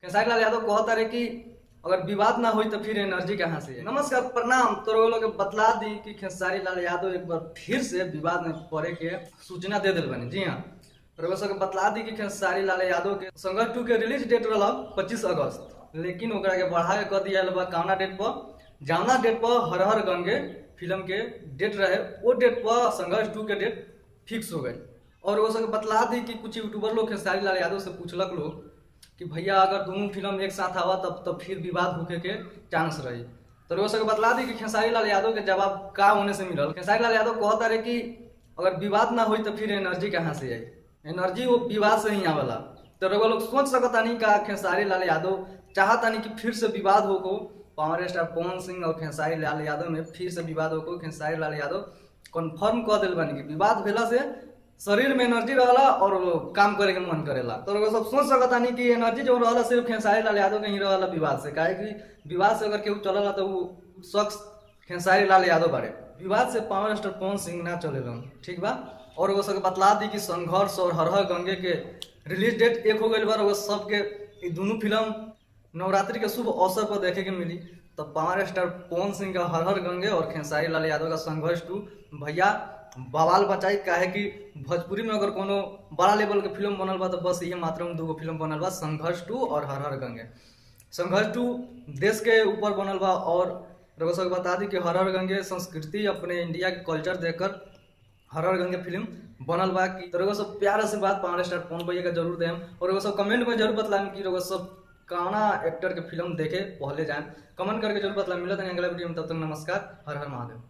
खेसारी लाल यादव कहता रहे कि अगर विवाद ना हुई तो फिर एनर्जी कहाँ से है। नमस्कार प्रणाम। तो लोग बतला दी कि खेसारी लाल यादव एक बार फिर से विवाद में पड़े के सूचना दे दिल बनी। जी हाँ, तो बतला दी कि खेसारी लाल यादव के संघर्ष 2 के रिलीज डेट रहा 25 अगस्त, लेकिन ओकरा के बढ़ा के कर दिया बा कौना डेट पर, जौना डेट पर हर हर गंगे फिल्म के डेट रहे वो डेट पर संघर्ष 2 के डेट फिक्स हो गई। और वो सब बतला दी कि कुछ यूट्यूबर लोग खेसारी लाल यादव से पूछलक लोग कि भैया अगर दोनों फिल्म एक साथ आवा तब फिर विवाद होके के चांस रही। तो वो सब बतला दी कि खेसारी लाल यादव के जवाब का होने से मिलल। खेसारी लाल यादव कहता रहे कि अगर विवाद ना हुई तो फिर एनर्जी कहाँ से आई, एनर्जी वो विवाद से ही आवेला। तो वो लोग सोच सकता नहीं का खेसारी लाल यादव चाहता नहीं कि फिर से विवाद हो को पावर स्टार पवन सिंह और खेसारी लाल यादव में फिर से विवाद हो को खेसारी लाल यादव कन्फर्म कह दिल बनी कि विवाद भेला से शरीर में एनर्जी रहला और काम करे के मन करेला। तो लोग सब सोच सकता नहीं कि एनर्जी जो रहला सिर्फ खेसारी लाल यादव के ही रहला विवाद से, काहे कि विवाद से अगर केहू चलला तो वो शख्स खेसारी लाल यादव बारे, विवाद से पावर स्टार पवन सिंह ना चलेलन। ठीक बा। और वो सब बतला दी कि संघर्ष और हर हर गंगे के रिलीज डेट एक हो गई बार, वो सबके दोनों फिल्म नवरात्रि के शुभ अवसर पर देखे के मिली। तो पावर स्टार पवन सिंह का हर हर गंगे और खेसारी लाल यादव का संघर्ष 2 भैया बवाल बचाई। काहे कि भोजपुरी में अगर कोनो बड़ा लेवल के फिल्म बनल बा तो बस ये मात्र में 2 फिल्म बनल बा, संघर्ष 2 और हर हर गंगे। संघर्ष 2 देश के ऊपर बनल बा और रघुसक बता दी कि हर हर गंगे संस्कृति अपने इंडिया के कल्चर देखकर हर हर गंगे फिल्म बनल बा। कि तो रघु सब प्यार से बात पावर स्टार पवन भैया का जरूर दें और रघु सब कमेंट में जरूर बतलाएं कि रघु सब कौना एक्टर के फिल्म देखे पहले जाए, कमेंट करके जरूर बतलाएं। मिलते हैं अगला वीडियो में, तब तक नमस्कार, हर हर महादेव।